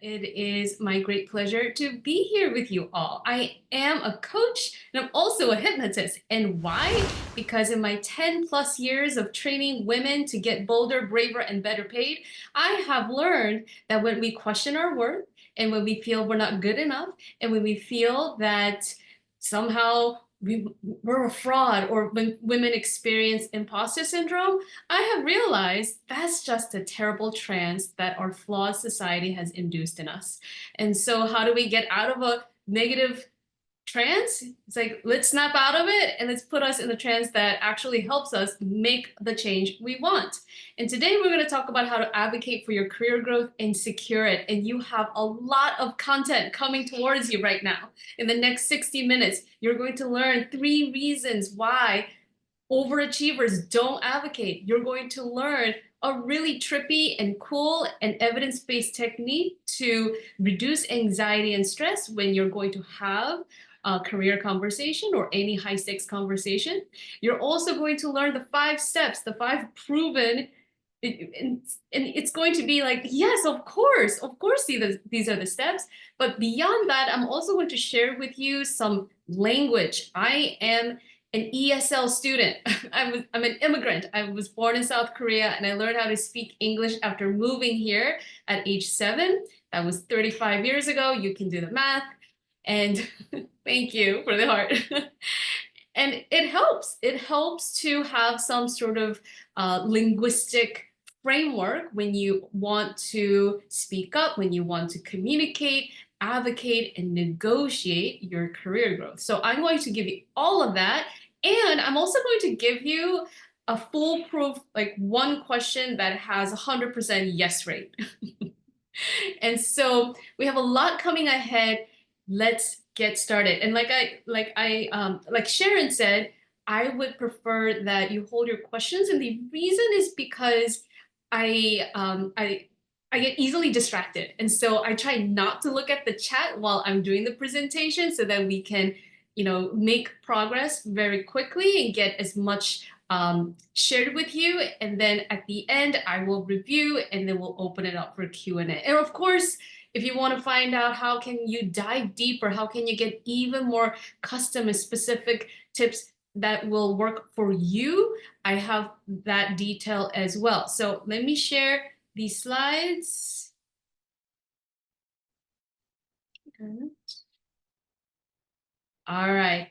It is my great pleasure to be here with you all. I am a coach and I'm also a hypnotist. And why? Because in my 10 plus years of training women to get bolder, braver, and better paid, I have learned that when we question our worth and when we feel we're not good enough and when we feel that somehow we're a fraud or when women experience imposter syndrome, I have realized that's just a terrible trance that our flawed society has induced in us. And so, how do we get out of a negative trance? It's like, let's snap out of it and let's put us in the trance that actually helps us make the change we want. And today we're going to talk about how to advocate for your career growth and secure it. And you have a lot of content coming towards you right now. In the next 60 minutes, you're going to learn 3 reasons why overachievers don't advocate. You're going to learn a really trippy and cool and evidence-based technique to reduce anxiety and stress when you're going to have a career conversation or any high-stakes conversation. You're also going to learn the 5 steps, the 5 proven, and it's going to be like, yes, of course, these are the steps. But beyond that, I'm also going to share with you some language. I am an ESL student. I'm an immigrant. I was born in South Korea and I learned how to speak English after moving here at age 7. That was 35 years ago. You can do the math. And thank you for the heart. And it helps. It helps to have some sort of linguistic framework when you want to speak up, when you want to communicate, advocate, and negotiate your career growth. So I'm going to give you all of that. And I'm also going to give you a foolproof, like one question that has 100% yes rate. And so we have a lot coming ahead. Let's get started. And like Sharon said, I would prefer that you hold your questions. And the reason is because I get easily distracted. And so I try not to look at the chat while I'm doing the presentation so that we can, make progress very quickly and get as much shared with you. And then at the end, I will review and then we'll open it up for Q&A. And of course, if you want to find out how can you dive deeper, how can you get even more custom and specific tips that will work for you, I have that detail as well. So let me share these slides. All right.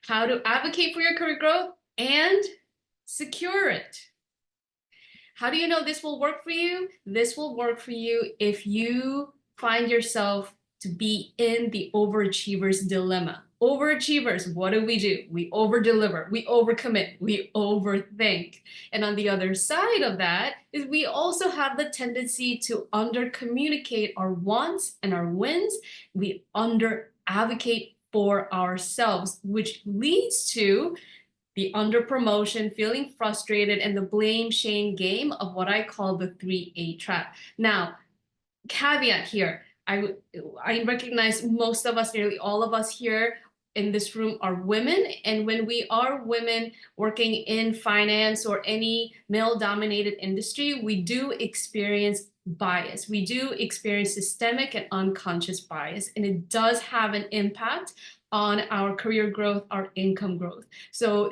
How to advocate for your career growth and secure it. How do you know this will work for you? This will work for you if you find yourself to be in the overachiever's dilemma. Overachievers, what do? We overdeliver, we overcommit, we overthink. And on the other side of that is we also have the tendency to undercommunicate our wants and our wins. We under-advocate for ourselves, which leads to the under-promotion, feeling frustrated, and the blame-shame game of what I call the 3A trap. Now, caveat here, I recognize most of us, nearly all of us here in this room are women. And when we are women working in finance or any male-dominated industry, we do experience bias. We do experience systemic and unconscious bias, and it does have an impact on our career growth, our income growth. So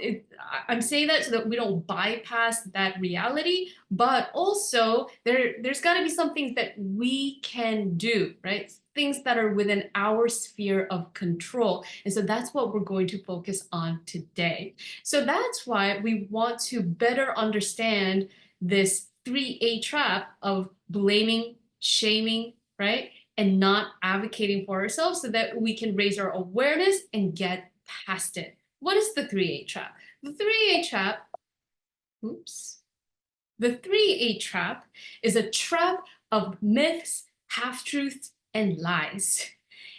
I'm saying that so that we don't bypass that reality, but also there's got to be some things that we can do, right? Things that are within our sphere of control. And so that's what we're going to focus on today. So that's why we want to better understand this 3A trap of blaming, shaming, right? And not advocating for ourselves so that we can raise our awareness and get past it. What is the 3A trap? The 3A trap, The 3A trap is a trap of myths, half-truths, and lies.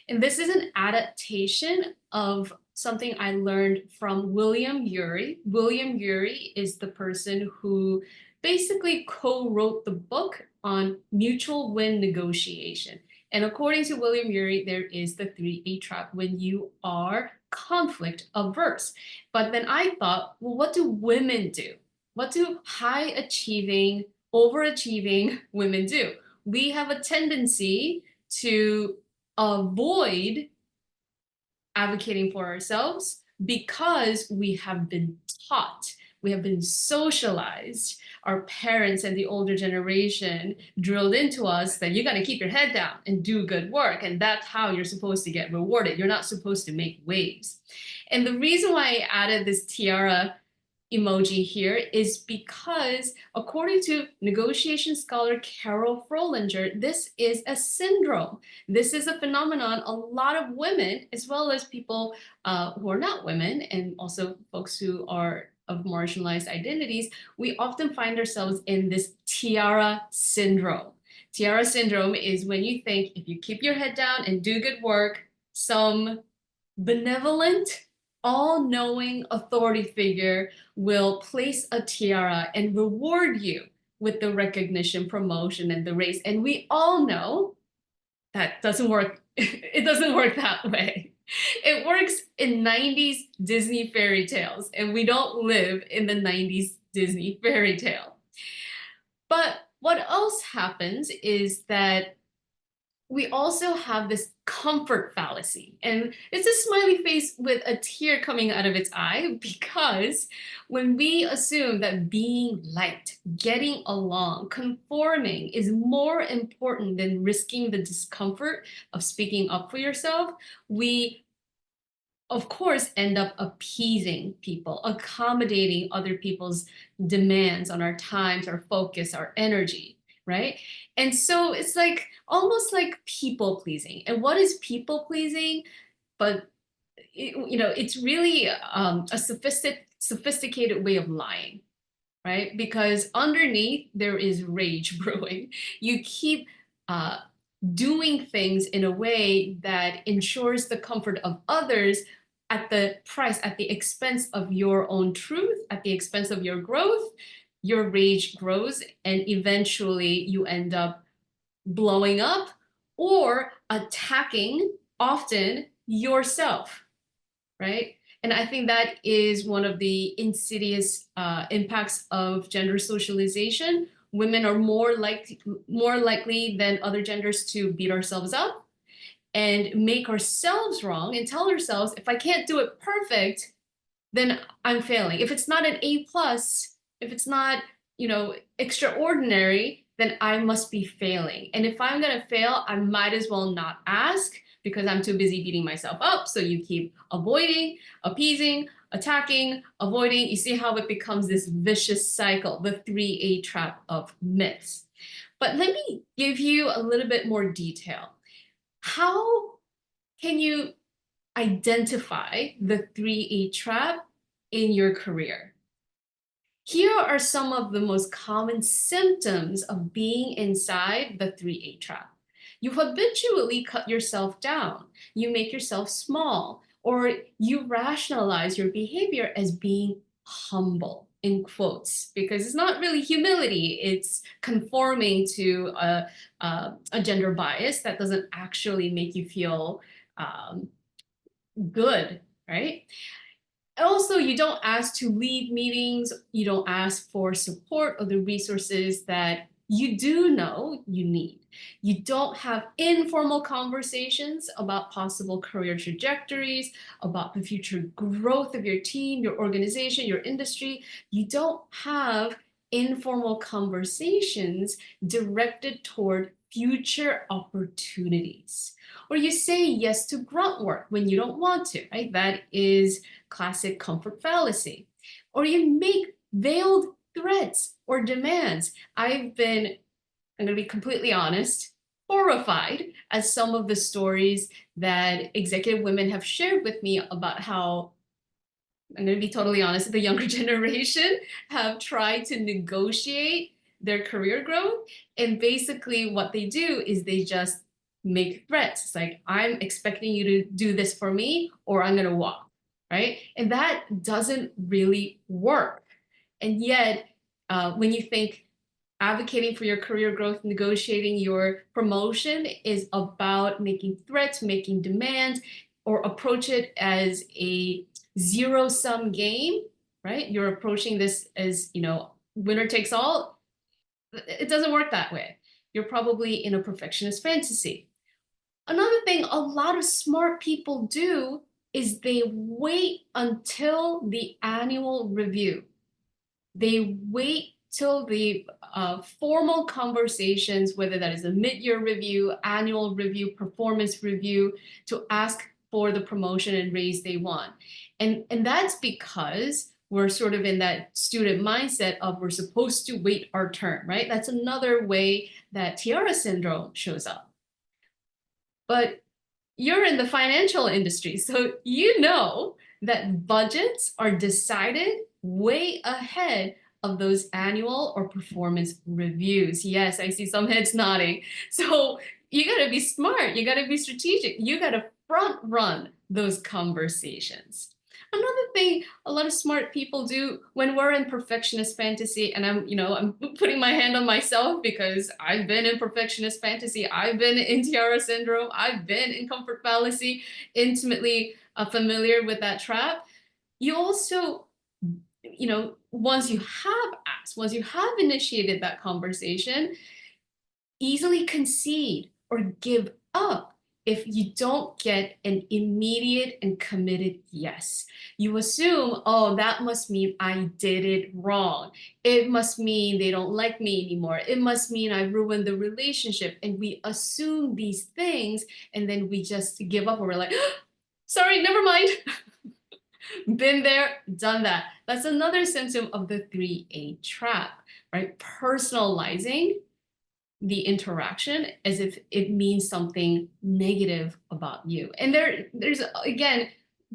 And this is an adaptation of something I learned from William Ury. William Ury is the person who basically co-wrote the book on mutual win negotiation. And according to William Ury, there is the 3A trap when you are conflict averse. But then I thought, well, what do women do? What do high achieving, overachieving women do? We have a tendency to avoid advocating for ourselves because we have been taught, we have been socialized. Our parents and the older generation drilled into us that you got to keep your head down and do good work. And that's how you're supposed to get rewarded. You're not supposed to make waves. And the reason why I added this tiara emoji here is because, according to negotiation scholar Carol Frolinger, this is a syndrome. This is a phenomenon a lot of women, as well as people who are not women, and also folks who are of marginalized identities, we often find ourselves in this tiara syndrome. Tiara syndrome is when you think if you keep your head down and do good work, some benevolent, all-knowing authority figure will place a tiara and reward you with the recognition, promotion, and the raise. And we all know that doesn't work. It doesn't work that way. It works in 90s Disney fairy tales, and we don't live in the 90s Disney fairy tale. But what else happens is that we also have this comfort fallacy. And it's a smiley face with a tear coming out of its eye, because when we assume that being liked, getting along, conforming is more important than risking the discomfort of speaking up for yourself, we of course end up appeasing people, accommodating other people's demands on our times, our focus, our energy, right? And so it's like almost like people pleasing. And what is people pleasing? But it's really a sophisticated way of lying, right? Because underneath there is rage brewing. You keep doing things in a way that ensures the comfort of others at the price, at the expense of your own truth, at the expense of your growth. Your rage grows, and eventually you end up blowing up or attacking, often yourself, right? And I think that is one of the insidious impacts of gender socialization. Women are more likely than other genders to beat ourselves up and make ourselves wrong and tell ourselves, if I can't do it perfect, then I'm failing. If it's not an A plus, if it's not, extraordinary, then I must be failing. And if I'm gonna fail, I might as well not ask, because I'm too busy beating myself up. So you keep avoiding, appeasing, attacking, avoiding. You see how it becomes this vicious cycle, the 3A trap of myths. But let me give you a little bit more detail. How can you identify the 3A trap in your career? Here are some of the most common symptoms of being inside the 3A trap. You habitually cut yourself down. You make yourself small, or you rationalize your behavior as being humble, in quotes, because it's not really humility. It's conforming to a gender bias that doesn't actually make you feel good, right? Also, you don't ask to lead meetings. You don't ask for support or the resources that you do know you need. You don't have informal conversations about possible career trajectories, about the future growth of your team, your organization, your industry. You don't have informal conversations directed toward future opportunities. Or you say yes to grunt work when you don't want to, right? That is classic comfort fallacy. Or you make veiled threats or demands. I'm going to be completely honest, horrified at some of the stories that executive women have shared with me about how, I'm going to be totally honest, the younger generation have tried to negotiate their career growth. And basically what they do is they just make threats. It's like, I'm expecting you to do this for me, or I'm going to walk, right? And that doesn't really work. And yet, when you think advocating for your career growth, negotiating your promotion is about making threats, making demands, or approach it as a zero-sum game, right? You're approaching this as, winner takes all. It doesn't work that way. You're probably in a perfectionist fantasy. Another thing a lot of smart people do is they wait until the annual review. They wait till the formal conversations, whether that is a mid-year review, annual review, performance review, to ask for the promotion and raise they want. And that's because we're sort of in that student mindset of we're supposed to wait our turn, right? That's another way that tiara syndrome shows up. But you're in the financial industry, so you know that budgets are decided way ahead of those annual or performance reviews. Yes, I see some heads nodding. So you got to be smart, you got to be strategic, you got to front run those conversations. Another thing a lot of smart people do when we're in perfectionist fantasy, and I'm putting my hand on myself because I've been in perfectionist fantasy, I've been in tiara syndrome, I've been in comfort fallacy, intimately familiar with that trap. You also, once you have asked, once you have initiated that conversation, easily concede or give up if you don't get an immediate and committed yes. You assume, oh, that must mean I did it wrong. It must mean they don't like me anymore. It must mean I ruined the relationship. And we assume these things, and then we just give up, and we're like, sorry, never mind. Been there, done that. That's another symptom of the 3A trap, right? Personalizing the interaction as if it means something negative about you. And there's again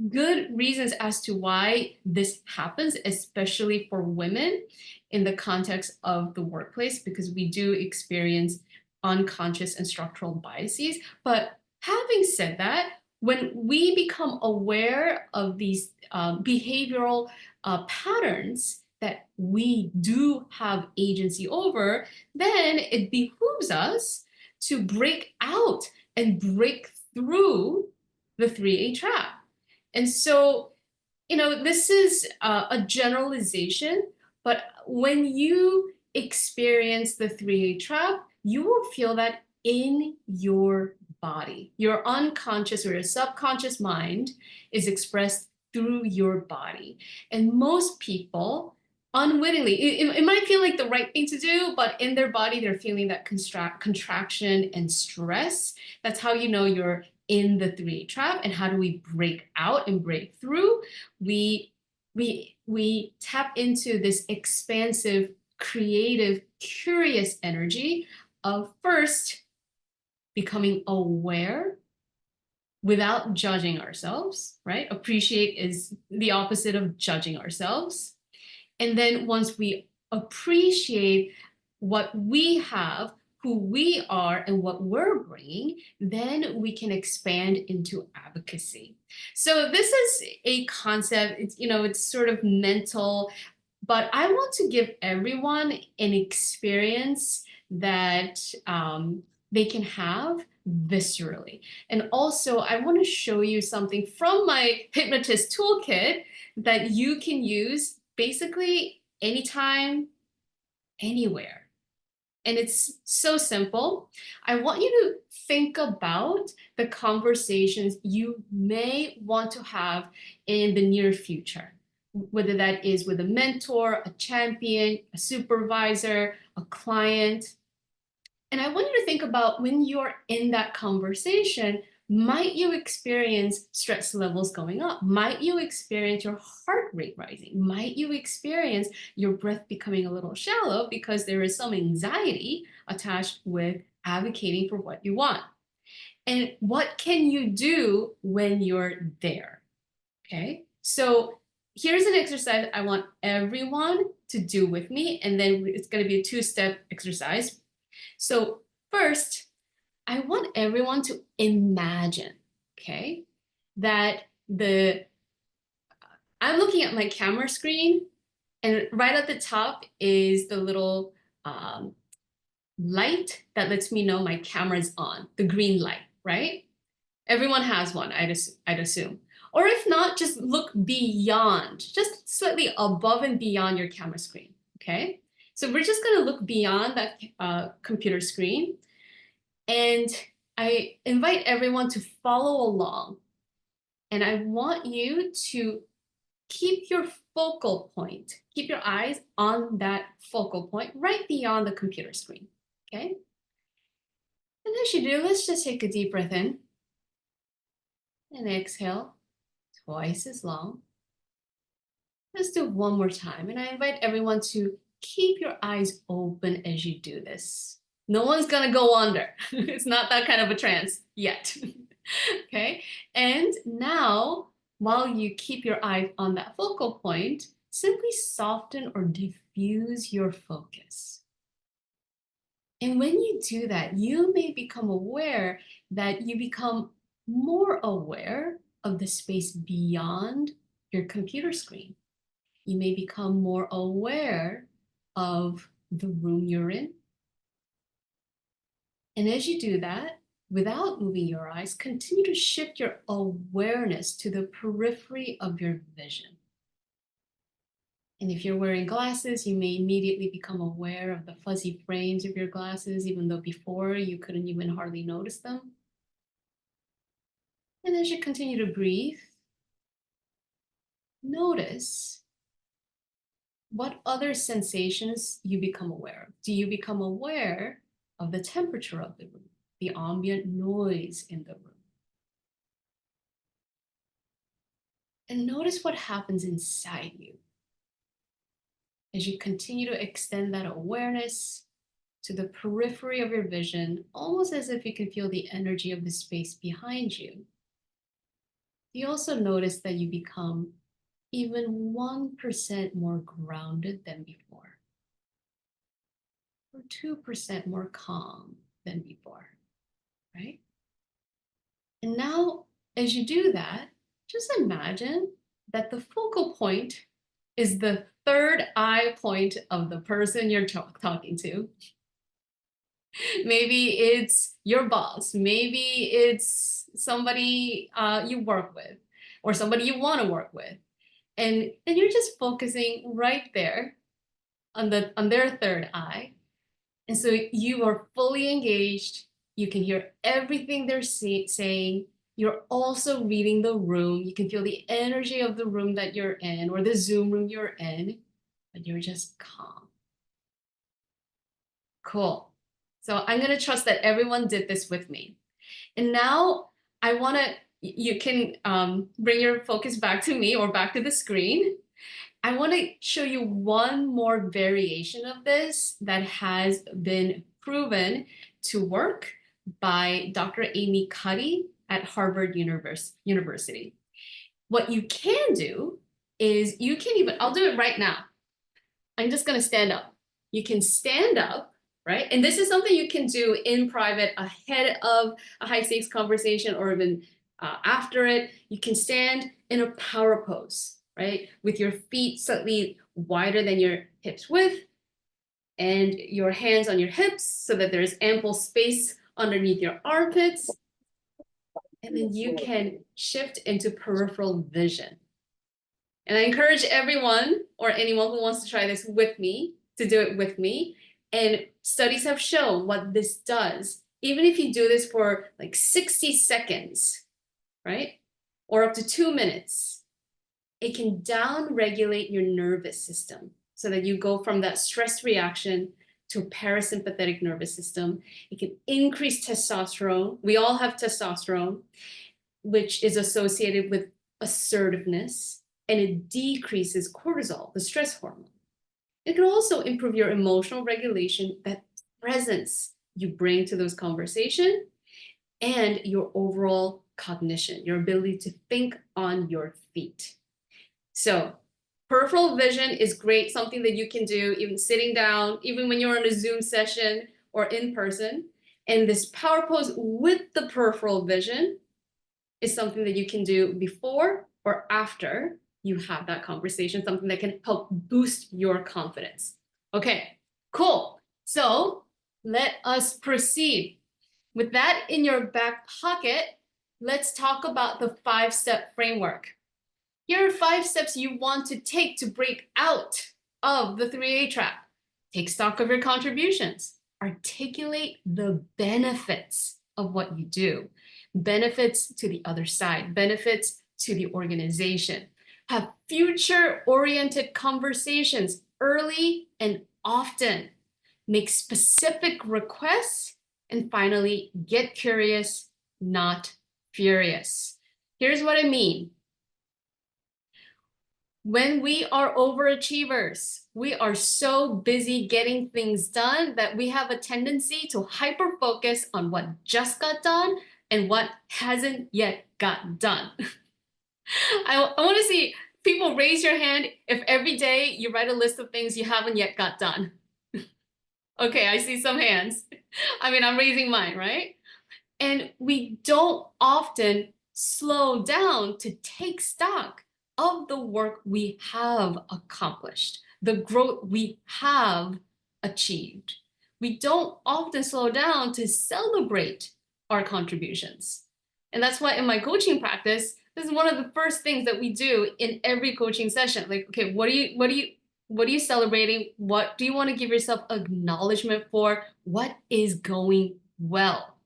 good reasons as to why this happens, especially for women in the context of the workplace, because we do experience unconscious and structural biases. But having said that, when we become aware of these behavioral patterns that we do have agency over, then it behooves us to break out and break through the 3A trap. And so, this is a generalization, but when you experience the 3A trap, you will feel that in your body. Your unconscious or your subconscious mind is expressed through your body. And most people unwittingly, it might feel like the right thing to do, but in their body, they're feeling that contraction and stress. That's how you know you're in the 3A trap. And how do we break out and break through? We tap into this expansive, creative, curious energy of first becoming aware without judging ourselves, right? Appreciate is the opposite of judging ourselves. And then once we appreciate what we have, who we are, and what we're bringing, then we can expand into advocacy. So this is a concept, it's sort of mental, but I want to give everyone an experience that they can have viscerally. And also, I want to show you something from my hypnotist toolkit that you can use basically anytime, anywhere. And it's so simple. I want you to think about the conversations you may want to have in the near future, whether that is with a mentor, a champion, a supervisor, a client. And I want you to think about when you're in that conversation, might you experience stress levels going up? Might you experience your heart rate rising? Might you experience your breath becoming a little shallow because there is some anxiety attached with advocating for what you want? And what can you do when you're there? Okay, so here's an exercise I want everyone to do with me, and then it's going to be a two-step exercise. So first, I want everyone to imagine, okay, that I'm looking at my camera screen, and right at the top is the little light that lets me know my camera's on, the green light, right? Everyone has one, I'd assume. Or if not, just look beyond, just slightly above and beyond your camera screen, okay? So we're just gonna look beyond that computer screen. And I invite everyone to follow along, and I want you to keep your focal point, keep your eyes on that focal point right beyond the computer screen, okay? And as you do, let's just take a deep breath in and exhale twice as long. Let's do one more time. And I invite everyone to keep your eyes open as you do this. No one's gonna go under. It's not that kind of a trance yet. Okay, and now while you keep your eye on that focal point, simply soften or diffuse your focus. And when you do that, you may become aware that you become more aware of the space beyond your computer screen. You may become more aware of the room you're in. And as you do that, without moving your eyes, continue to shift your awareness to the periphery of your vision. And if you're wearing glasses, you may immediately become aware of the fuzzy frames of your glasses, even though before you couldn't even hardly notice them. And as you continue to breathe, notice what other sensations you become aware of. Do you become aware of the temperature of the room, the ambient noise in the room? And notice what happens inside you as you continue to extend that awareness to the periphery of your vision, almost as if you can feel the energy of the space behind you. You also notice that you become even 1% more grounded than before, or 2% more calm than before, right? And now, as you do that, just imagine that the focal point is the third eye point of the person you're talking to. Maybe it's your boss. Maybe it's somebody you work with or somebody you want to work with. And you're just focusing right there on their third eye. And so you are fully engaged. You can hear everything they're saying. You're also reading the room. You can feel the energy of the room that you're in or the Zoom room you're in, but you're just calm. Cool. So I'm going to trust that everyone did this with me. And now I want to, you can bring your focus back to me or back to the screen. I want to show you one more variation of this that has been proven to work by Dr. Amy Cuddy at Harvard University. What you can do is you can even, I'll do it right now. I'm just going to stand up. You can stand up, right? And this is something you can do in private ahead of a high stakes conversation or even after it. You can stand in a power pose, right? With your feet slightly wider than your hips width and your hands on your hips so that there's ample space underneath your armpits. And then you can shift into peripheral vision. And I encourage everyone or anyone who wants to try this with me to do it with me. And studies have shown what this does. Even if you do this for like 60 seconds, right? Or up to 2 minutes, it can down-regulate your nervous system so that you go from that stress reaction to a parasympathetic nervous system. It can increase testosterone. We all have testosterone, which is associated with assertiveness, and it decreases cortisol, the stress hormone. It can also improve your emotional regulation, that presence you bring to those conversations, and your overall cognition, your ability to think on your feet. So peripheral vision is great, something that you can do even sitting down, even when you're on a Zoom session or in person. And this power pose with the peripheral vision is something that you can do before or after you have that conversation, something that can help boost your confidence. Okay, cool. So let us proceed. With that in your back pocket, let's talk about the 5-step framework. Here are 5 steps you want to take to break out of the 3A trap. Take stock of your contributions. Articulate the benefits of what you do, benefits to the other side, benefits to the organization. Have future-oriented conversations early and often. Make specific requests, and finally, get curious, not furious. Here's what I mean. When we are overachievers, we are so busy getting things done that we have a tendency to hyper-focus on what just got done and what hasn't yet got done. I want to see people raise your hand if every day you write a list of things you haven't yet got done. Okay, I see some hands. I mean, I'm raising mine, right? And we don't often slow down to take stock of the work we have accomplished, the growth we have achieved. We don't often slow down to celebrate our contributions. And that's why in my coaching practice, this is one of the first things that we do in every coaching session. Like, okay, what are you celebrating? What do you want to give yourself acknowledgement for? What is going well?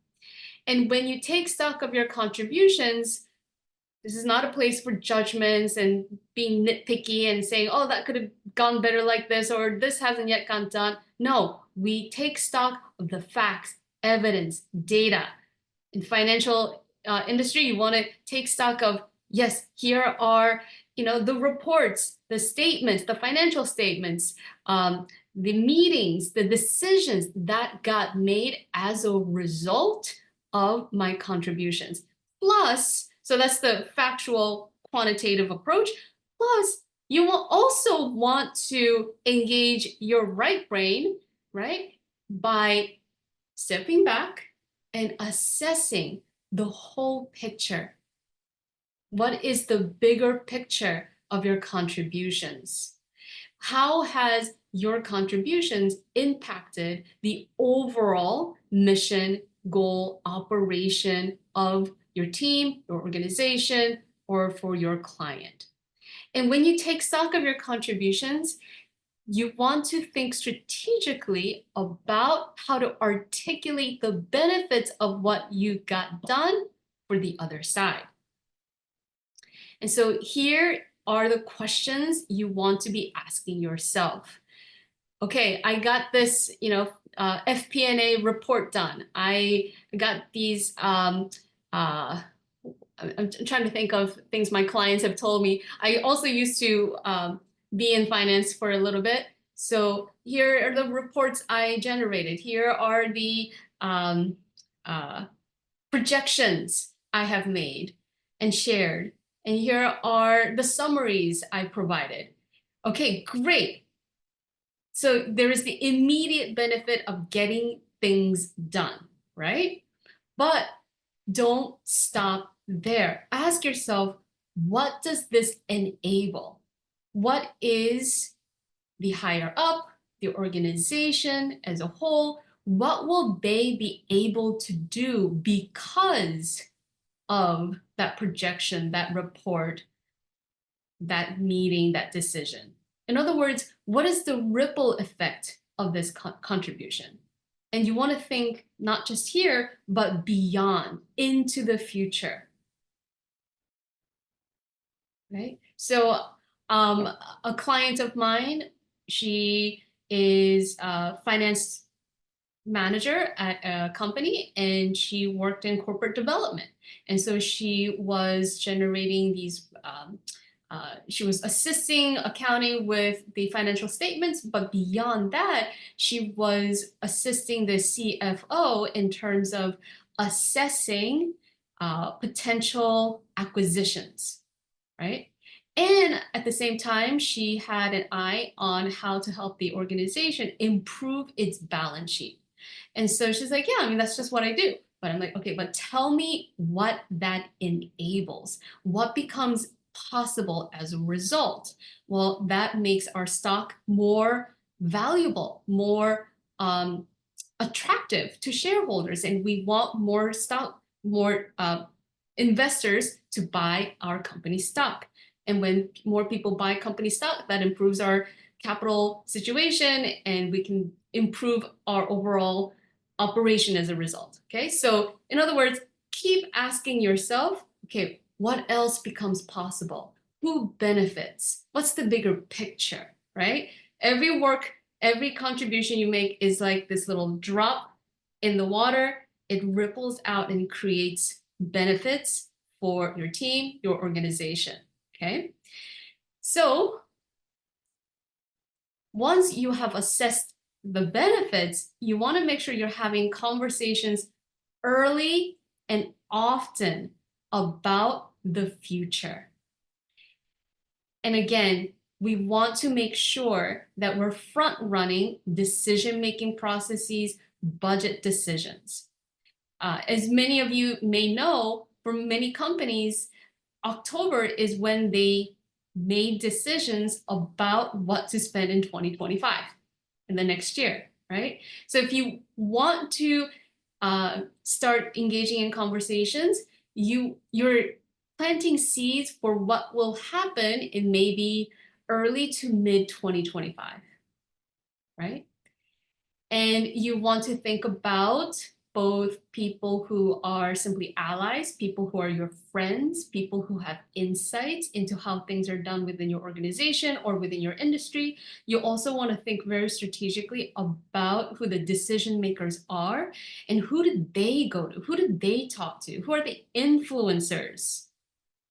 And when you take stock of your contributions, this is not a place for judgments and being nitpicky and saying, oh, that could have gone better like this, or this hasn't yet gone done. No, we take stock of the facts, evidence, data. In financial industry, you want to take stock of, yes, here are the reports, the statements, the financial statements, the meetings, the decisions that got made as a result of my contributions. Plus, so that's the factual quantitative approach. Plus, you will also want to engage your right brain, right, by stepping back and assessing the whole picture. What is the bigger picture of your contributions? How has your contributions impacted the overall mission, goal, operation of your team, your organization, or for your client? And when you take stock of your contributions, you want to think strategically about how to articulate the benefits of what you got done for the other side. And so here are the questions you want to be asking yourself. Okay, I got this, FP&A report done. I got these, I'm trying to think of things my clients have told me. I also used to be in finance for a little bit. So here are the reports I generated. Here are the projections I have made and shared. And here are the summaries I provided. Okay, great. So there is the immediate benefit of getting things done, right? But don't stop there. Ask yourself, what does this enable? What is the higher up, the organization as a whole, what will they be able to do because of that projection, that report, that meeting, that decision? In other words, what is the ripple effect of this contribution? And you want to think not just here, but beyond, into the future. Right? So a client of mine, she is a finance manager at a company, and she worked in corporate development. And so she was generating these, she was assisting accounting with the financial statements, but beyond that, she was assisting the CFO in terms of assessing potential acquisitions, right? And at the same time, she had an eye on how to help the organization improve its balance sheet. And so she's like, yeah, I mean, that's just what I do. But I'm like, okay, but tell me what that enables. What becomes possible as a result? Well, that makes our stock more valuable, more attractive to shareholders. And we want more stock, more investors to buy our company stock. And when more people buy company stock, that improves our capital situation, and we can improve our overall operation as a result. Okay, so in other words, keep asking yourself, okay, what else becomes possible? Who benefits? What's the bigger picture, right? Every work, every contribution you make is like this little drop in the water. It ripples out and creates benefits for your team, your organization, okay? So once you have assessed the benefits, you want to make sure you're having conversations early and often about the future. And again, we want to make sure that we're front running decision-making processes, budget decisions. As many of you may know, for many companies, October is when they made decisions about what to spend in 2025, in the next year, right? So if you want to start engaging in conversations, you're planting seeds for what will happen in maybe early to mid 2025, right? And you want to think about both people who are simply allies, people who are your friends, people who have insights into how things are done within your organization or within your industry. You also want to think very strategically about who the decision makers are and who did they go to? Who did they talk to? Who are the influencers?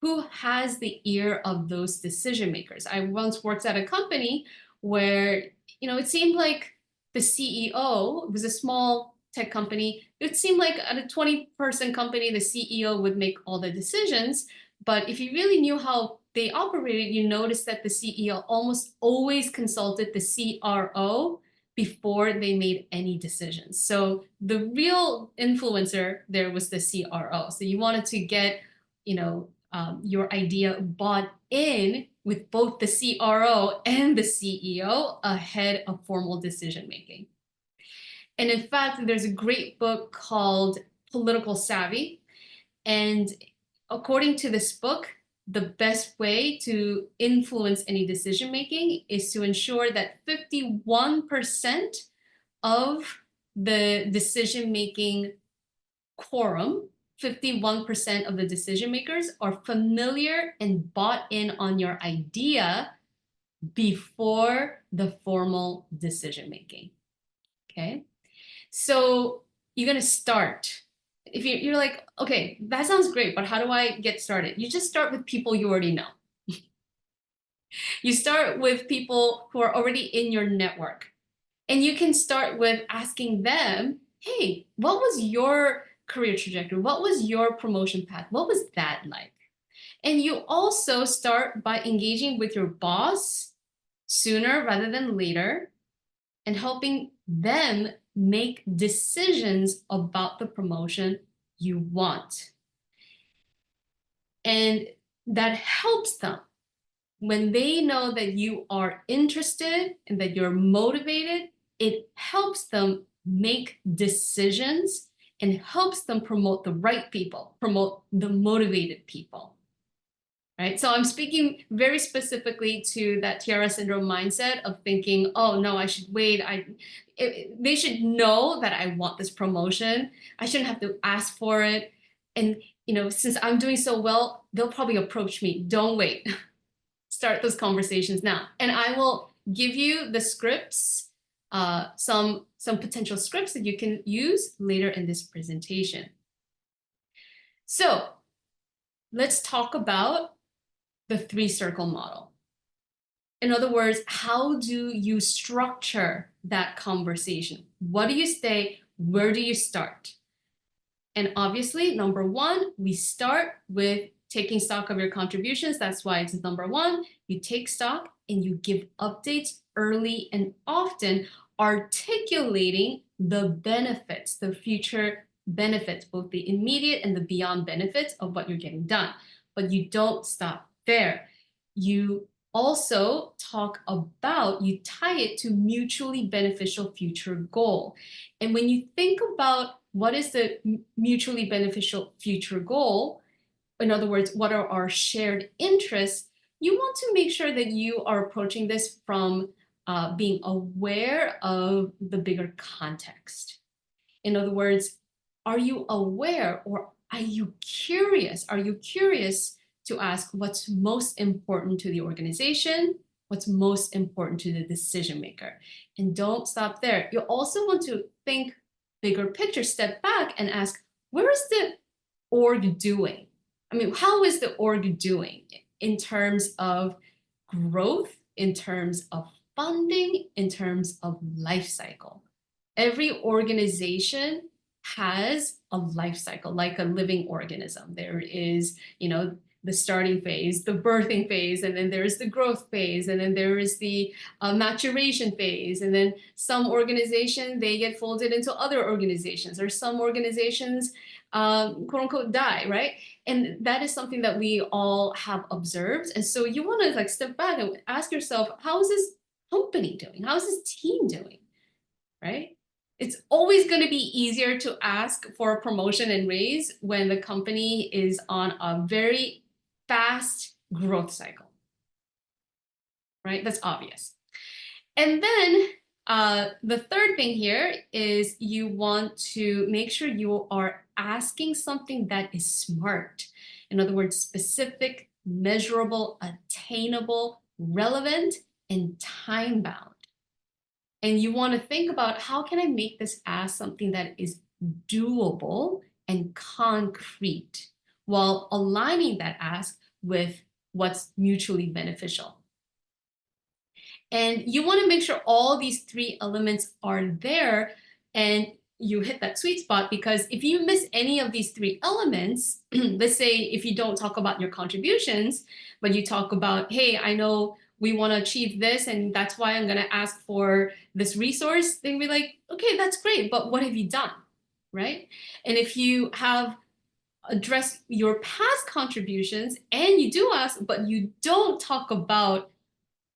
Who has the ear of those decision makers? I once worked at a company where, it seemed like the CEO, it was a small tech company. It seemed like at a 20-person company, the CEO would make all the decisions. But if you really knew how they operated, you noticed that the CEO almost always consulted the CRO before they made any decisions. So the real influencer there was the CRO. So you wanted to get, your idea bought in with both the CRO and the CEO ahead of formal decision making. And in fact, there's a great book called Political Savvy. And according to this book, the best way to influence any decision making is to ensure that 51% of the decision making quorum, 51% of the decision makers are familiar and bought in on your idea before the formal decision making. Okay, so you're going to start. If you're like, okay, that sounds great, but how do I get started? You just start with people you already know. You start with people who are already in your network. And you can start with asking them, hey, what was your career trajectory? What was your promotion path? What was that like? And you also start by engaging with your boss sooner rather than later and helping them make decisions about the promotion you want. And that helps them when they know that you are interested and that you're motivated. It helps them make decisions and helps them promote the right people, promote the motivated people, right? So I'm speaking very specifically to that Tiara syndrome mindset of thinking, oh no, I should wait. They should know that I want this promotion. I shouldn't have to ask for it. And since I'm doing so well, they'll probably approach me. Don't wait. Start those conversations now. And I will give you the scripts, some potential scripts that you can use later in this presentation. So let's talk about the 3-circle model. In other words, how do you structure that conversation? What do you say? Where do you start? And obviously, number one, we start with taking stock of your contributions. That's why it's number one. You take stock and you give updates early and often, articulating the benefits, the future benefits, both the immediate and the beyond benefits of what you're getting done. But you don't stop there. You also talk about, you tie it to mutually beneficial future goal. And when you think about what is the mutually beneficial future goal, in other words, what are our shared interests, you want to make sure that you are approaching this from being aware of the bigger context. In other words, are you aware or are you curious? Are you curious to ask what's most important to the organization? What's most important to the decision maker? And don't stop there. You also want to think bigger picture, step back and ask, where is the org doing? I mean, how is the org doing in terms of growth, in terms of funding, in terms of life cycle? Every organization has a life cycle, like a living organism. There is, the starting phase, the birthing phase, and then there's the growth phase, and then there is the maturation phase, and then some organization, they get folded into other organizations, or some organizations, quote unquote, die, right? And that is something that we all have observed. And so you want to like step back and ask yourself, how is this company doing? How is this team doing, right? It's always going to be easier to ask for a promotion and raise when the company is on a very fast growth cycle, right? That's obvious. And then the third thing here is you want to make sure you are asking something that is smart. In other words, specific, measurable, attainable, relevant, and time-bound. And you want to think about, how can I make this ask something that is doable and concrete while aligning that ask with what's mutually beneficial? And you want to make sure all these three elements are there and you hit that sweet spot, because if you miss any of these three elements, let's say if you don't talk about your contributions, but you talk about, hey, I know we want to achieve this, and that's why I'm going to ask for this resource, then we're like, okay, that's great, but what have you done, right? And if you have addressed your past contributions and you do ask, but you don't talk about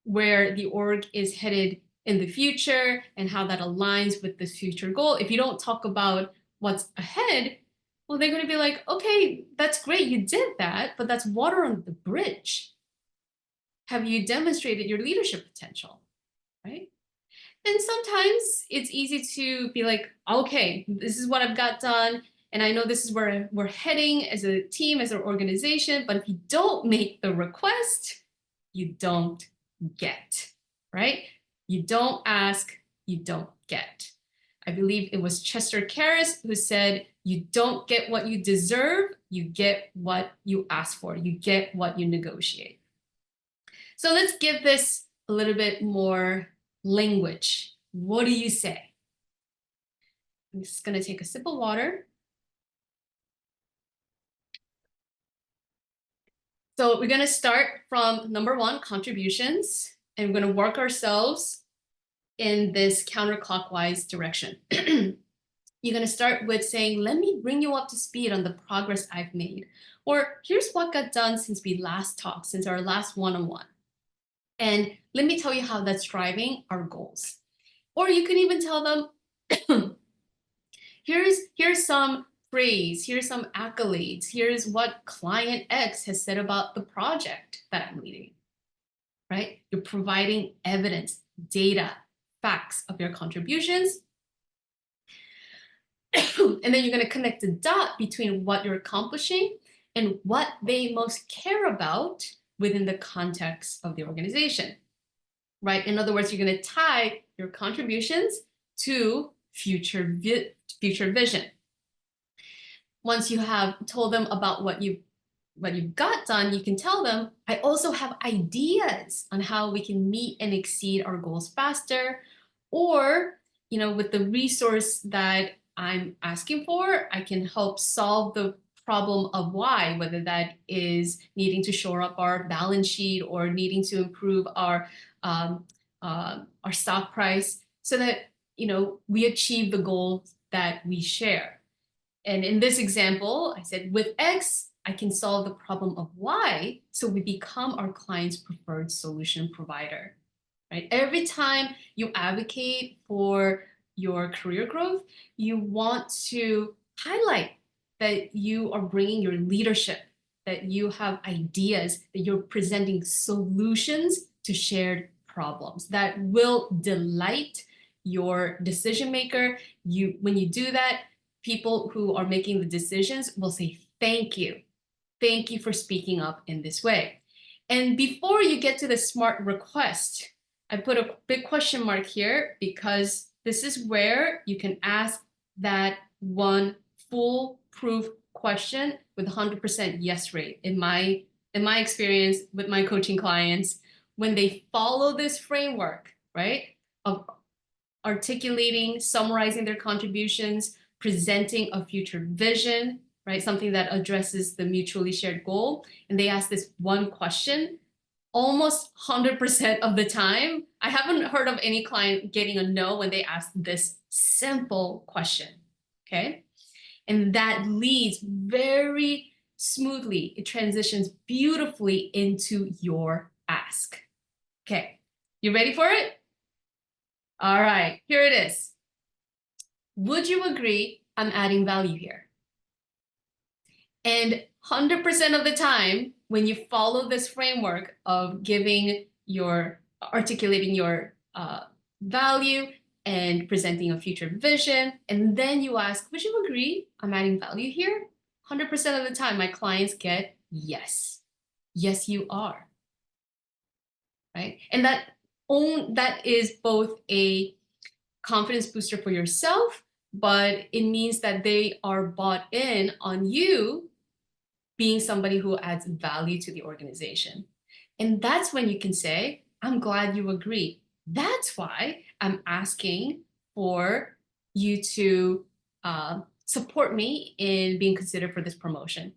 where the org is headed in the future and how that aligns with this future goal, if you don't talk about what's ahead, well, they're going to be like, okay, that's great, you did that, but that's water on the bridge. Have you demonstrated your leadership potential, right? And sometimes it's easy to be like, okay, this is what I've got done, and I know this is where we're heading as a team, as an organization, but if you don't make the request, you don't get, right? You don't ask, you don't get. I believe it was Chester Karras who said, you don't get what you deserve, you get what you ask for, you get what you negotiate. So let's give this a little bit more language. What do you say? I'm just going to take a sip of water. So we're going to start from number one, contributions, and we're going to work ourselves in this counterclockwise direction. You're going to start with saying, let me bring you up to speed on the progress I've made. Or here's what got done since we last talked, since our last one-on-one. And let me tell you how that's driving our goals. Or you can even tell them, here's some praise, here's some accolades, here's what client X has said about the project that I'm leading, right? You're providing evidence, data, facts of your contributions. And then you're going to connect the dot between what you're accomplishing and what they most care about within the context of the organization, right? In other words, you're going to tie your contributions to future vision. Once you have told them about what you've got done, you can tell them, I also have ideas on how we can meet and exceed our goals faster, or, with the resource that I'm asking for, I can help solve the problem of why, whether that is needing to shore up our balance sheet or needing to improve our stock price, so that we achieve the goals that we share. And in this example, I said, with X, I can solve the problem of Y, so we become our client's preferred solution provider, right? Every time you advocate for your career growth, you want to highlight that you are bringing your leadership, that you have ideas, that you're presenting solutions to shared problems that will delight your decision maker. When you do that, people who are making the decisions will say, thank you. Thank you for speaking up in this way. And before you get to the smart request, I put a big question mark here because this is where you can ask that one foolproof question with 100% yes rate. In my experience with my coaching clients, when they follow this framework, right, of articulating, summarizing their contributions, presenting a future vision, right, something that addresses the mutually shared goal, and they ask this one question, almost 100% of the time, I haven't heard of any client getting a no when they ask this simple question, okay? And that leads very smoothly. It transitions beautifully into your ask. Okay, you ready for it? All right, here it is. Would you agree I'm adding value here? And 100% of the time, when you follow this framework of articulating your value and presenting a future vision, and then you ask, would you agree I'm adding value here? 100% of the time, my clients get yes. Yes, you are. Right? And that is both a confidence booster for yourself, but it means that they are bought in on you being somebody who adds value to the organization. And that's when you can say, I'm glad you agree. That's why I'm asking for you to support me in being considered for this promotion.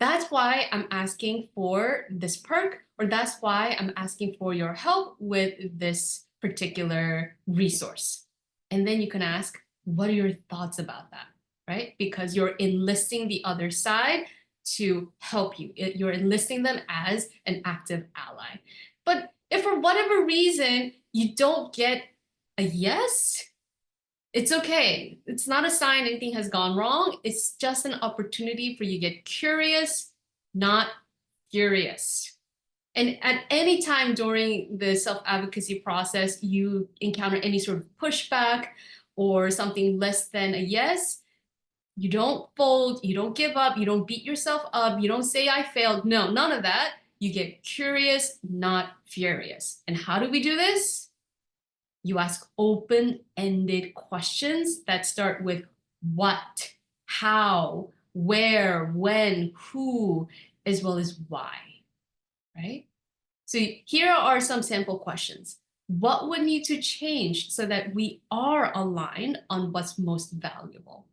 That's why I'm asking for this perk, or that's why I'm asking for your help with this particular resource. And then you can ask, what are your thoughts about that, right? Because you're enlisting the other side to help you. You're enlisting them as an active ally. But if for whatever reason you don't get a yes, it's okay. It's not a sign anything has gone wrong. It's just an opportunity for you to get curious, not furious. And at any time during the self-advocacy process, you encounter any sort of pushback or something less than a yes, you don't fold, you don't give up, you don't beat yourself up, you don't say I failed. No, none of that. You get curious, not furious. And how do we do this? You ask open-ended questions that start with what, how, where, when, who, as well as why, right? So here are some sample questions. What would need to change so that we are aligned on what's most valuable?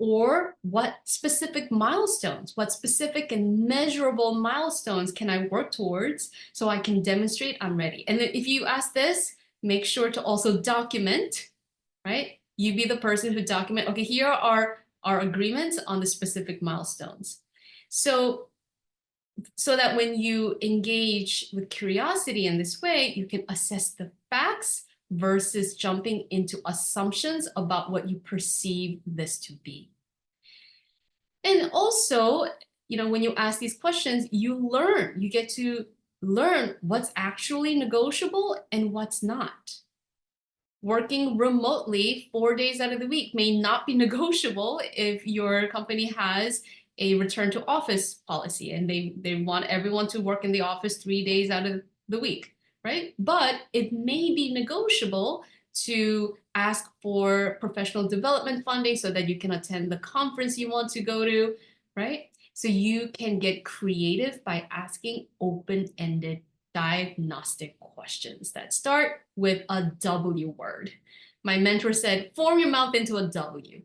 Or what specific milestones, what specific and measurable milestones can I work towards so I can demonstrate I'm ready? And if you ask this, make sure to also document, right? You be the person who document, okay, here are our agreements on the specific milestones. So that when you engage with curiosity in this way, you can assess the facts versus jumping into assumptions about what you perceive this to be. And also, when you ask these questions, you get to learn what's actually negotiable and what's not. Working remotely 4 days out of the week may not be negotiable if your company has a return to office policy and they want everyone to work in the office 3 days out of the week, right? But it may be negotiable to ask for professional development funding so that you can attend the conference you want to go to, right? So you can get creative by asking open-ended diagnostic questions that start with a W word. My mentor said, form your mouth into a W.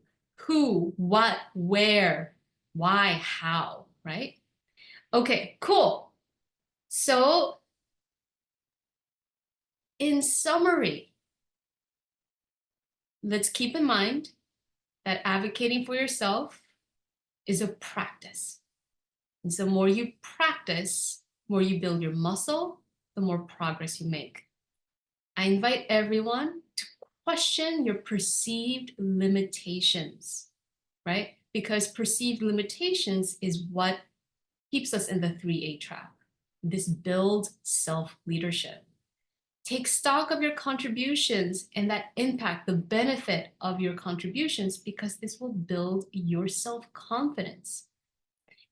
Who, what, where, why, how, right? Okay, cool. So in summary, let's keep in mind that advocating for yourself is a practice. And so the more you practice, the more you build your muscle, the more progress you make. I invite everyone to question your perceived limitations, right? Because perceived limitations is what keeps us in the 3A trap. This builds self-leadership. Take stock of your contributions and that impact, the benefit of your contributions, because this will build your self-confidence.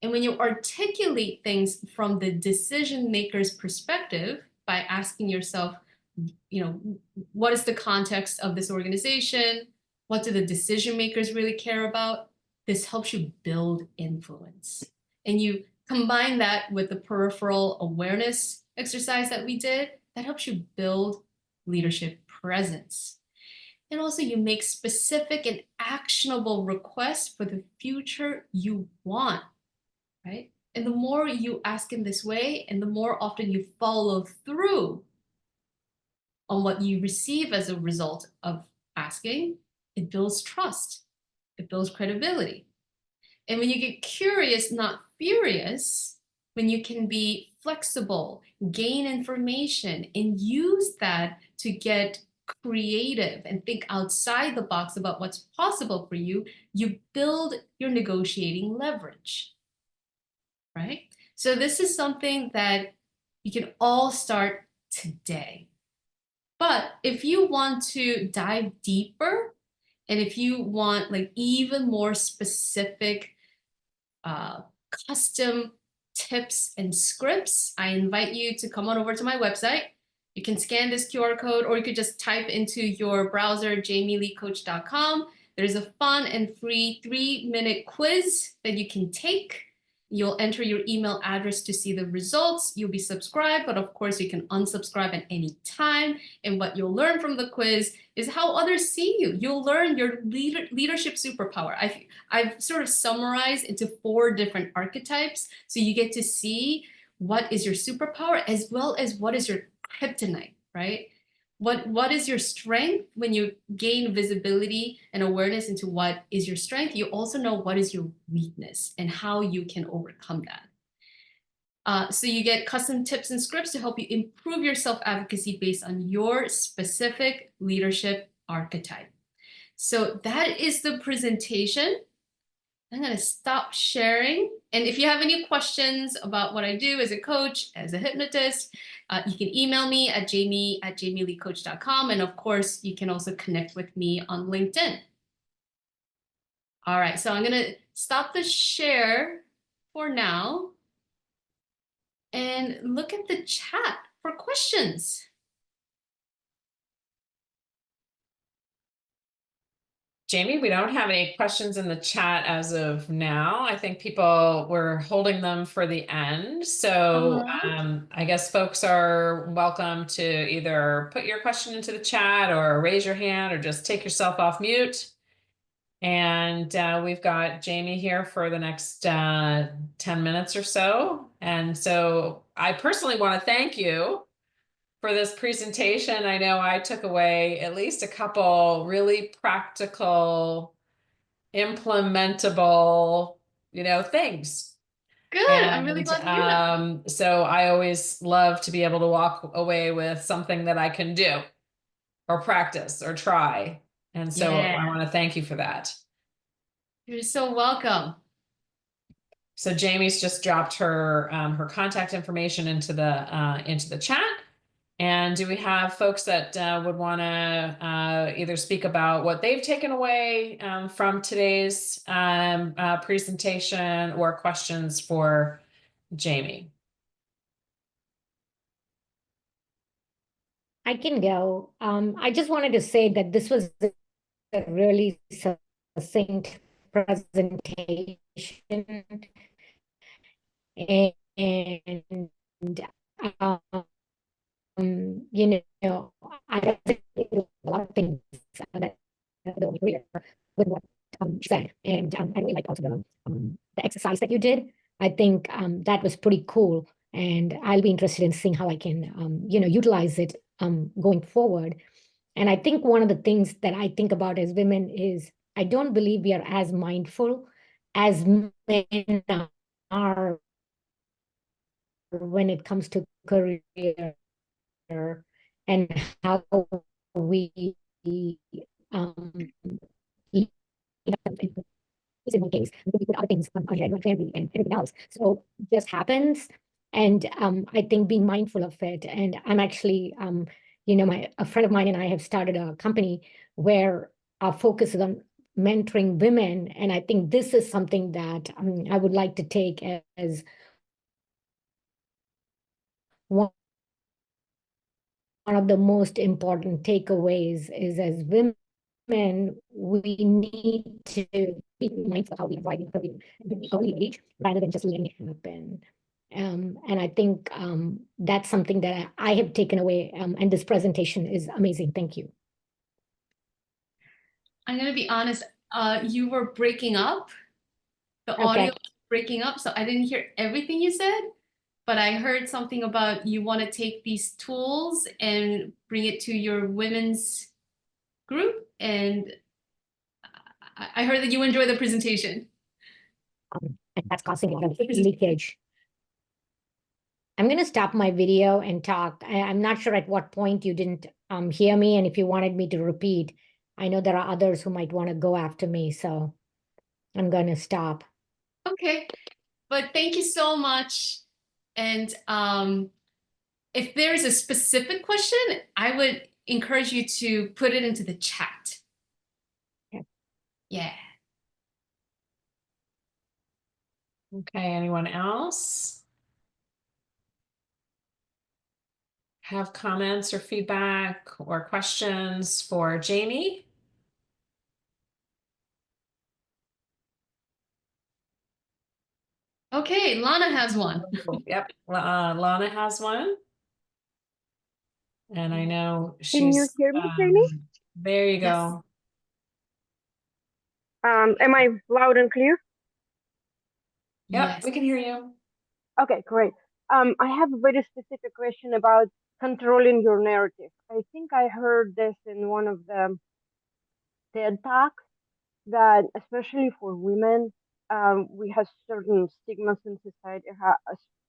And when you articulate things from the decision maker's perspective by asking yourself, what is the context of this organization? What do the decision makers really care about? This helps you build influence. And you combine that with the peripheral awareness exercise that we did, that helps you build leadership presence. And also you make specific and actionable requests for the future you want, right? And the more you ask in this way, and the more often you follow through on what you receive as a result of asking, it builds trust, it builds credibility. And when you get curious, not furious, when you can be flexible, gain information, and use that to get creative and think outside the box about what's possible for you, you build your negotiating leverage, right? So this is something that you can all start today. But if you want to dive deeper, and if you want like even more specific custom tips and scripts, I invite you to come on over to my website. You can scan this QR code, or you could just type into your browser jamieleecoach.com. There's a fun and free 3-minute quiz that you can take. You'll enter your email address to see the results. You'll be subscribed, but of course you can unsubscribe at any time. And what you'll learn from the quiz is how others see you. You'll learn your leadership superpower. I've sort of summarized into 4 different archetypes. So you get to see what is your superpower as well as what is your kryptonite, right? What is your strength? When you gain visibility and awareness into what is your strength, you also know what is your weakness and how you can overcome that. So you get custom tips and scripts to help you improve your self-advocacy based on your specific leadership archetype. So that is the presentation. I'm going to stop sharing. And if you have any questions about what I do as a coach, as a hypnotist, you can email me at jamie@jamieleecoach.com. And of course, you can also connect with me on LinkedIn. All right, so I'm going to stop the share for now and look at the chat for questions. Jamie, we don't have any questions in the chat as of now. I think people were holding them for the end. So I guess folks are welcome to either put your question into the chat or raise your hand or just take yourself off mute. And we've got Jamie here for the next 10 minutes or so. And so I personally want to thank you for this presentation. I know I took away at least a couple really practical, implementable, things. Good. I'm really glad to hear that. So I always love to be able to walk away with something that I can do or practice or try. And so I want to thank you for that. You're so welcome. So Jamie's just dropped her her contact information into the chat. And do we have folks that would want to either speak about what they've taken away from today's presentation or questions for Jamie? I can go. I just wanted to say that this was a really succinct presentation. And I think a lot of things that with what said, and I really like also the exercise that you did. I think that was pretty cool, and I'll be interested in seeing how I can utilize it going forward. And I think one of the things that I think about as women is I don't believe we are as mindful as men are when it comes to career and how we in my case, because we put other things on ahead, like family and everything else. So it just happens. And I think being mindful of it. And I'm actually a friend of mine and I have started a company where our focus is on mentoring women. And I think this is something that I would like to take as one of the most important takeaways is, as women, we need to be mindful of how we avoid the early age rather than just letting it happen. And I think that's something that I have taken away. And this presentation is amazing. Thank you. I'm gonna be honest, you were breaking up. The audio Okay. was breaking up, so I didn't hear everything you said, but I heard something about you want to take these tools and bring it to your women's group, and I heard that you enjoy the presentation. And that's causing a lot of leakage. I'm going to stop my video and talk. I'm not sure at what point you didn't hear me, and if you wanted me to repeat. I know there are others who might want to go after me, so I'm going to stop. Okay, but thank you so much. And if there's a specific question, I would encourage you to put it into the chat. Okay. Yeah. Okay, anyone else have comments or feedback or questions for Jamie? Okay, Lana has one. Yep, Lana has one. And I know Can you she's, hear me, Jamie? there you Yes. go. Am I loud and clear? Yep, Yes. we can hear you. Okay, great. I have a very specific question about controlling your narrative. I think I heard this in one of the TED Talks that, especially for women, we have certain stigmas in society.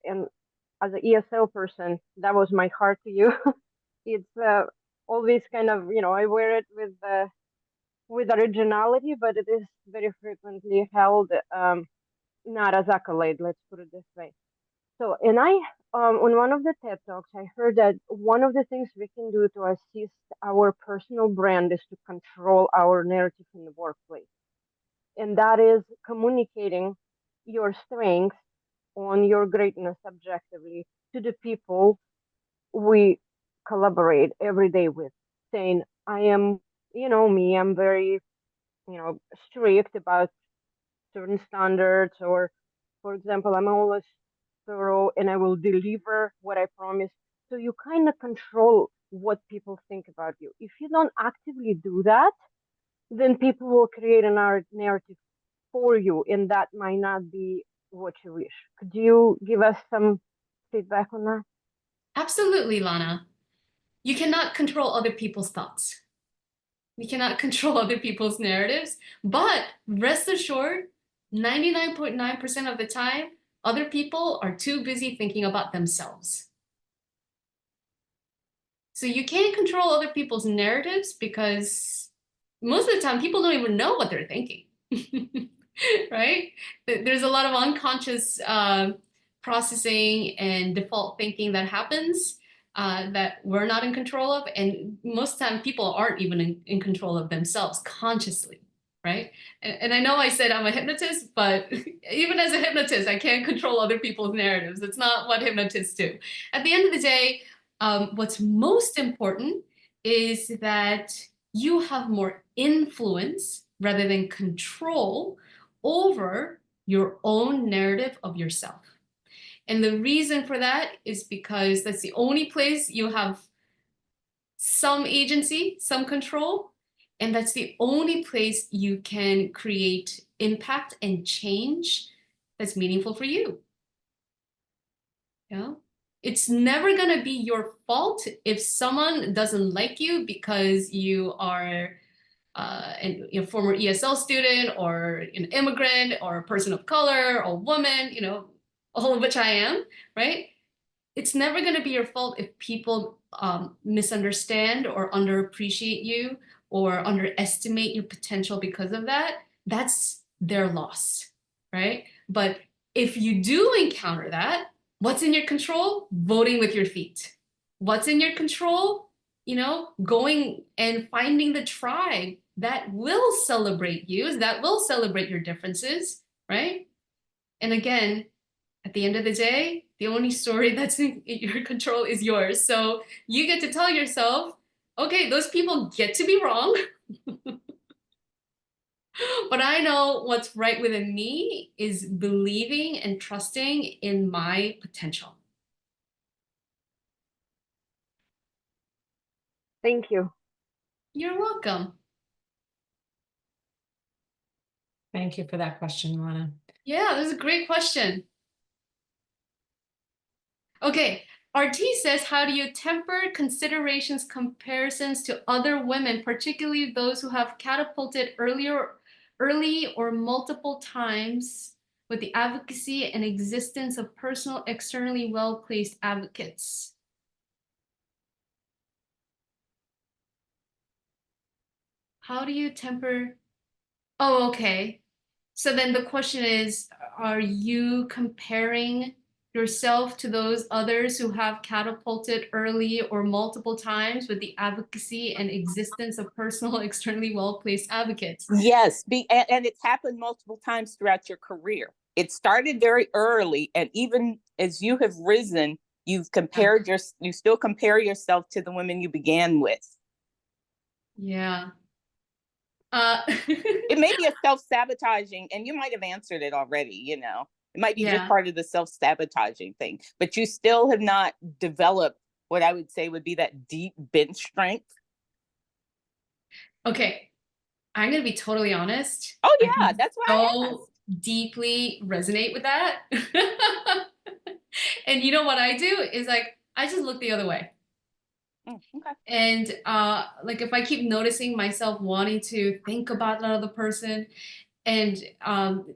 And as an ESL person, that was my heart to you. It's always kind of, I wear it with originality, but it is very frequently held not as accolade. Let's put it this way. So, and on one of the TED Talks, I heard that one of the things we can do to assist our personal brand is to control our narrative in the workplace. And that is communicating your strengths on your greatness objectively to the people we collaborate every day with, saying, I am, me, I'm very, strict about certain standards, or for example, I'm always thorough and I will deliver what I promise. So you kind of control what people think about you. If you don't actively do that, then people will create a narrative for you, and that might not be what you wish. Could you give us some feedback on that? Absolutely, Lana. You cannot control other people's thoughts. You cannot control other people's narratives, but rest assured, 99.9% of the time, other people are too busy thinking about themselves. So you can't control other people's narratives because most of the time people don't even know what they're thinking, right? There's a lot of unconscious processing and default thinking that happens that we're not in control of. And most of the time people aren't even in control of themselves consciously, right? And I know I said I'm a hypnotist, but even as a hypnotist, I can't control other people's narratives. That's not what hypnotists do. At the end of the day, what's most important is that you have more influence rather than control over your own narrative of yourself. And the reason for that is because that's the only place you have some agency, some control, and that's the only place you can create impact and change that's meaningful for you. Yeah. It's never going to be your fault if someone doesn't like you because you are a former ESL student or an immigrant or a person of color or woman, all of which I am, right? It's never going to be your fault if people misunderstand or underappreciate you or underestimate your potential because of that. That's their loss, right? But if you do encounter that, what's in your control? Voting with your feet. What's in your control? you know, going and finding the tribe that will celebrate you, that will celebrate your differences, right? And again, at the end of the day, the only story that's in your control is yours. So you get to tell yourself, okay, those people get to be wrong, but I know what's right within me is believing and trusting in my potential. Thank you. You're welcome. Thank you for that question, Luana. Yeah, this is a great question. Okay, RT says, how do you temper considerations, comparisons to other women, particularly those who have catapulted early or multiple times with the advocacy and existence of personal, externally well-placed advocates? How do you temper? Oh, okay. So then the question is, are you comparing yourself to those others who have catapulted early or multiple times with the advocacy and existence of personal, externally well-placed advocates? Yes, and it's happened multiple times throughout your career. It started very early, and even as you have risen, you still compare yourself to the women you began with. Yeah. It may be a self-sabotaging, and you might have answered it already, you know. It might be just part of the self-sabotaging thing, but you still have not developed what I would say would be that deep bench strength. Okay, I'm gonna be totally honest. Oh yeah, that's why I asked. Deeply resonate with that. And you know what I do is like, I just look the other way. Okay. And like if I keep noticing myself wanting to think about another person, and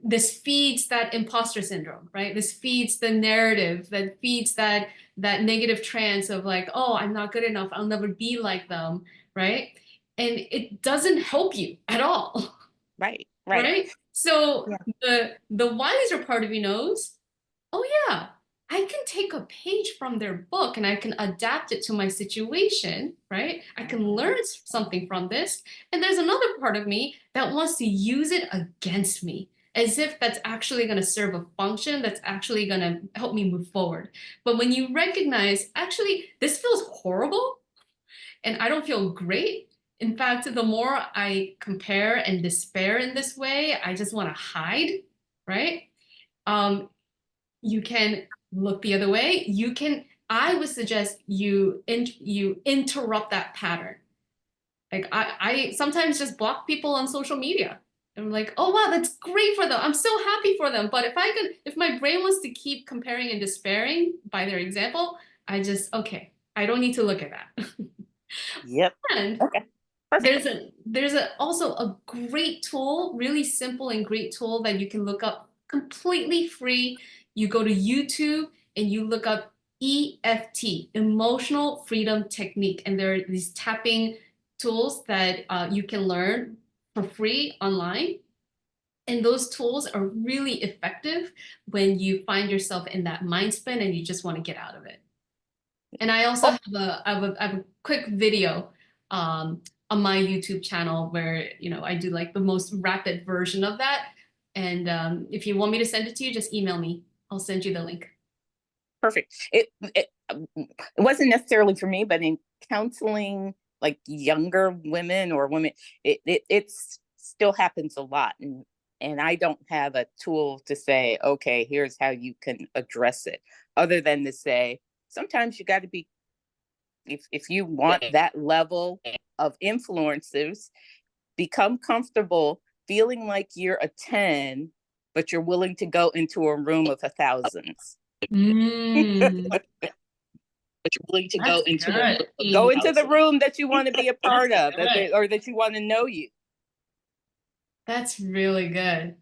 this feeds that imposter syndrome, right? This feeds the narrative, that feeds that negative trance of like, oh, I'm not good enough, I'll never be like them, right? And it doesn't help you at all. Right. Right? So Yeah. the wiser part of you knows, oh yeah, I can take a page from their book and I can adapt it to my situation, right? I can learn something from this. And there's another part of me that wants to use it against me, as if that's actually going to serve a function, that's actually going to help me move forward. But when you recognize, actually, this feels horrible and I don't feel great. In fact, the more I compare and despair in this way, I just want to hide, right? You can look the other way. You can, I would suggest you interrupt that pattern. Like I sometimes just block people on social media. I'm like, oh wow, that's great for them. I'm so happy for them. But if my brain wants to keep comparing and despairing by their example, okay, I don't need to look at that. Yep. And okay. Perfect. There's also a great tool, really simple and great tool that you can look up completely free. You go to YouTube and you look up EFT, Emotional Freedom Technique, and there are these tapping tools that you can learn for free online. And those tools are really effective when you find yourself in that mind spin and you just want to get out of it. And I also have a quick video on my YouTube channel where, you know, I do like the most rapid version of that. And if you want me to send it to you, just email me. I'll send you the link. Perfect. It wasn't necessarily for me, but in counseling like younger women or women, it still happens a lot. And I don't have a tool to say, okay, here's how you can address it, other than to say, sometimes you got to be, if you want that level of influencers, become comfortable feeling like you're a 10, but you're willing to go into a room of 1,000s. But you're willing to go into the room that you want to be a part of, or that you want to know you. That's really good.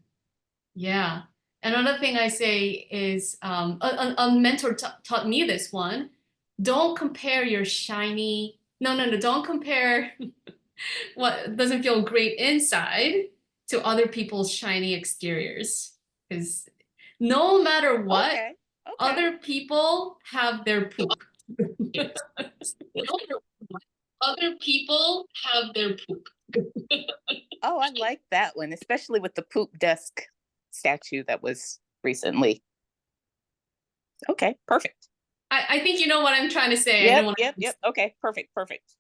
Yeah. Another thing I say is a mentor taught me this one. Don't compare your shiny. No, don't compare what doesn't feel great inside to other people's shiny exteriors. Because no matter what, other people have their poop. other people have their poop. Oh, I like that one, especially with the poop desk statue that was recently. Okay, perfect. I think you know what I'm trying to say. I don't Yep, want yep, yep. Okay, perfect, perfect.